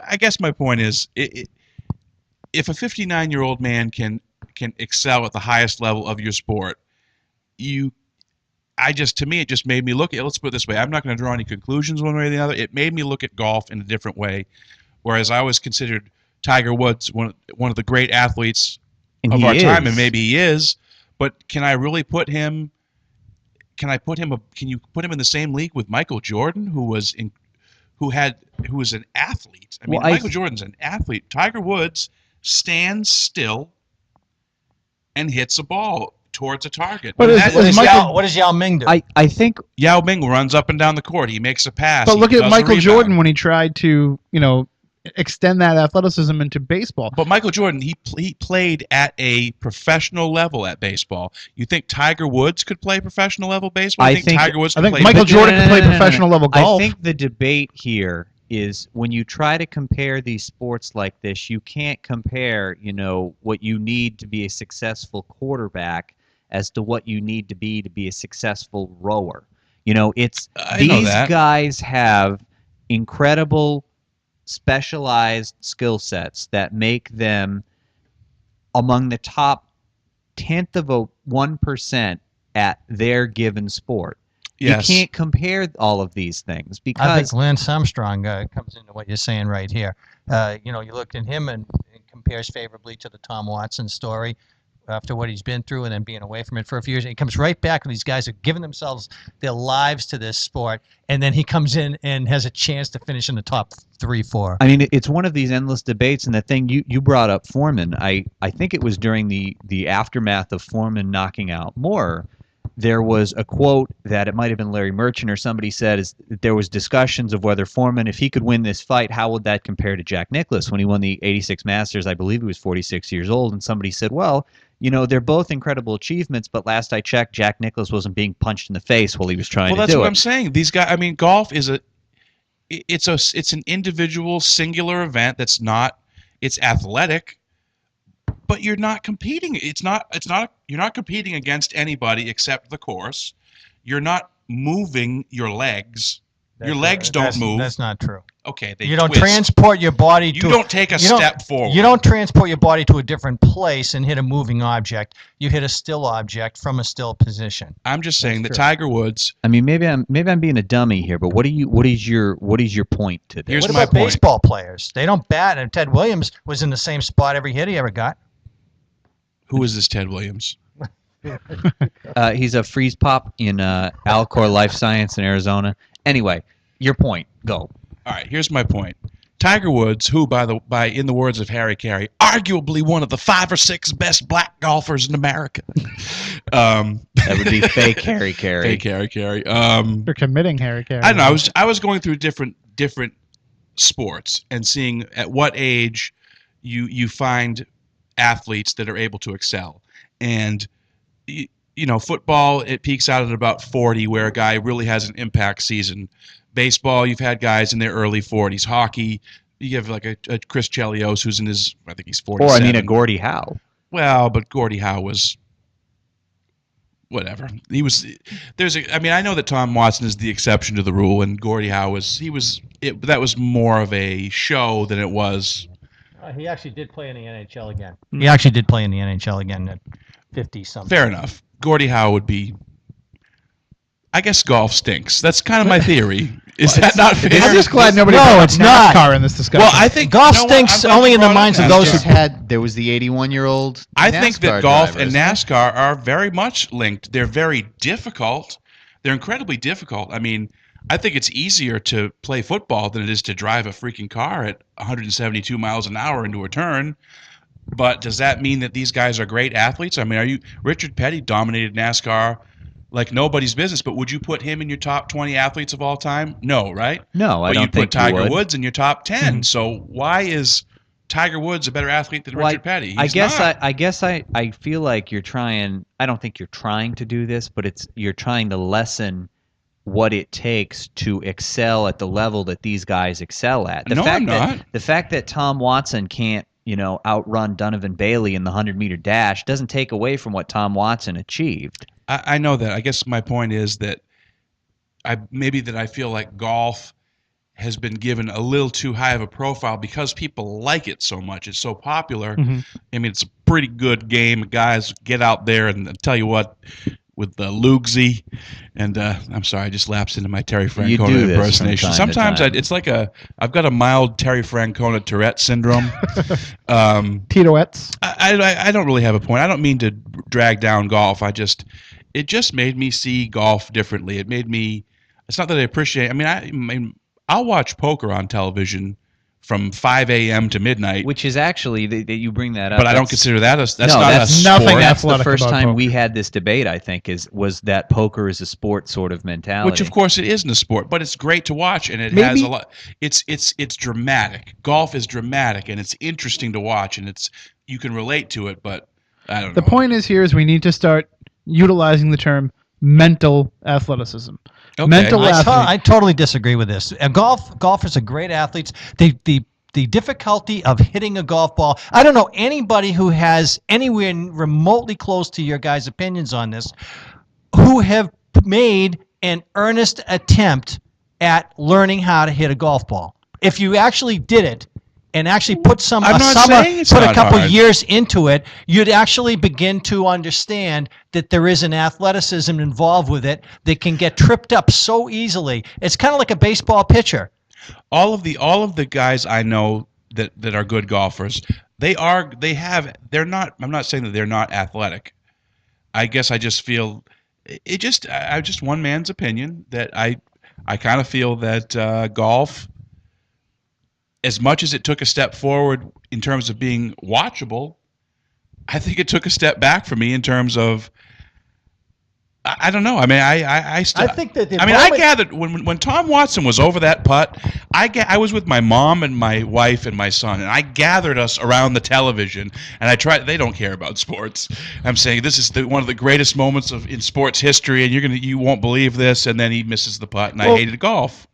I guess my point is, if a 59-year-old man can excel at the highest level of your sport, to me, it just made me look at. Let's put it this way: I'm not going to draw any conclusions one way or the other. It made me look at golf in a different way, whereas I always considered Tiger Woods one of the great athletes of our time, and maybe he is. But can I really put him? Can you put him in the same league with Michael Jordan, who was an athlete? I mean, Michael Jordan's an athlete. Tiger Woods stands still and hits a ball towards a target. What does Yao Ming do? I think Yao Ming runs up and down the court. He makes a pass. But look at Michael Jordan when he tried to, extend that athleticism into baseball. But Michael Jordan, he played at a professional level at baseball. You think Tiger Woods could play professional level baseball? I think Michael Jordan could play professional level golf. I think the debate here is when you try to compare these sports like this, you can't compare, what you need to be a successful quarterback as to what you need to be a successful rower. These guys have incredible specialized skill sets that make them among the top 10th of 1% at their given sport. Yes. You can't compare all of these things because I think Lance Armstrong comes into what you're saying right here. You look at him and it compares favorably to the Tom Watson story after what he's been through and then being away from it for a few years. And he comes right back and these guys are giving themselves their lives to this sport, and then he comes in and has a chance to finish in the top 3, 4. I mean, it's one of these endless debates, and the thing you brought up Foreman, I think it was during the aftermath of Foreman knocking out Moore, there was a quote that it might have been Larry Merchant or somebody said is that there was discussions of whether Foreman, if he could win this fight, how would that compare to Jack Nicklaus when he won the 86 Masters? I believe he was 46 years old, and somebody said, well, they're both incredible achievements, but last I checked, Jack Nicklaus wasn't being punched in the face while he was trying to do it. Well, that's what I'm saying. These guys, I mean, golf is it's an individual, singular event that's not, it's athletic, but you're not competing. You're not competing against anybody except the course. You're not moving your legs. Your legs don't move. That's not true. Okay, you don't transport your body. You don't take a step forward. You don't transport your body to a different place and hit a moving object. You hit a still object from a still position. I'm just saying that Tiger Woods. I mean, maybe I'm being a dummy here, but what is your point to this? What about baseball players? They don't bat, and Ted Williams was in the same spot every hit he ever got. Who is this Ted Williams? He's a freeze pop in Alcor Life Science in Arizona. Anyway, your point. Go. All right, here's my point. Tiger Woods, who, in the words of Harry Carey, arguably one of the 5 or 6 best black golfers in America. That would be fake Harry Carey. Fake Harry Carey. You're committing Harry Carey. I don't know. I was going through different sports and seeing at what age you find athletes that are able to excel. And football, it peaks out at about 40, where a guy really has an impact season. Baseball, you've had guys in their early 40s. Hockey, you have like a Chris Chelios who's in his, I think he's 47. Or a Gordie Howe. Well, but Gordie Howe was whatever. He was. I know that Tom Watson is the exception to the rule, and Gordie Howe that was more of a show than it was. He actually did play in the NHL again. He actually did play in the NHL again at 50-something. Fair enough. Gordie Howe would be. I guess golf stinks. That's kind of my theory. Is that not fair? I'm just glad nobody it's not NASCAR in this discussion. Well, I think golf stinks only in the minds of those who had. There was the 81-year-old. I think that golf and NASCAR are very much linked. They're very difficult. They're incredibly difficult. I mean, I think it's easier to play football than it is to drive a freaking car at 172 miles an hour into a turn. But does that mean that these guys are great athletes? I mean, Richard Petty dominated NASCAR like nobody's business, but would you put him in your top 20 athletes of all time? No, right? No, I don't think you would. But you'd put Tiger Woods in your top 10. Mm-hmm. So why is Tiger Woods a better athlete than Richard Petty? I guess I feel like you're trying. I don't think you're trying to do this, but you're trying to lessen what it takes to excel at the level that these guys excel at. I'm not. The fact that Tom Watson can't, outrun Donovan Bailey in the 100-meter dash doesn't take away from what Tom Watson achieved. I know that. I guess my point is that I feel like golf has been given a little too high of a profile because people like it so much. It's so popular. Mm-hmm. I mean, it's a pretty good game. Guys, get out there and I'll tell you what, with the Lugsy, and I'm sorry, I just lapsed into my Terry Francona impersonation. Sometimes it's like I've got a mild Terry Francona Tourette syndrome. Titoettes. I don't really have a point. I don't mean to drag down golf. It just made me see golf differently. It made me. It's not that I appreciate. I mean, I'll watch poker on television from 5 a.m. to midnight. Which is actually that you bring that up. But I don't consider that that's not a sport. Nothing That's the athletic first about time poker. we had this debate, I think, was that poker is a sport sort of mentality. Which of course it isn't a sport, but it's great to watch, and it Maybe- has a lot. It's dramatic. Golf is dramatic, and it's interesting to watch, and you can relate to it. But I don't know. The point is we need to start utilizing the term mental athleticism. Okay. Mental athlete. I totally disagree with this. Golfers are great athletes. The difficulty of hitting a golf ball. I don't know anybody who has anywhere remotely close to your guys' opinions on this who have made an earnest attempt at learning how to hit a golf ball. If you actually did it and actually put I'm not saying it's put a not couple hard. years into it, you'd actually begin to understand that there is an athleticism involved with it that can get tripped up so easily. It's kind of like a baseball pitcher. all of the guys I know that are good golfers, they're not. I'm not saying that they're not athletic. I guess I just feel I just one man's opinion that I kind of feel that golf, as much as it took a step forward in terms of being watchable, I think it took a step back for me in terms of. I don't know. I mean, I think that I gathered when Tom Watson was over that putt, I was with my mom and my wife and my son, and I gathered us around the television, and I tried. They don't care about sports. I'm saying this is one of the greatest moments in sports history, and you won't believe this. And then he misses the putt, and I hated golf.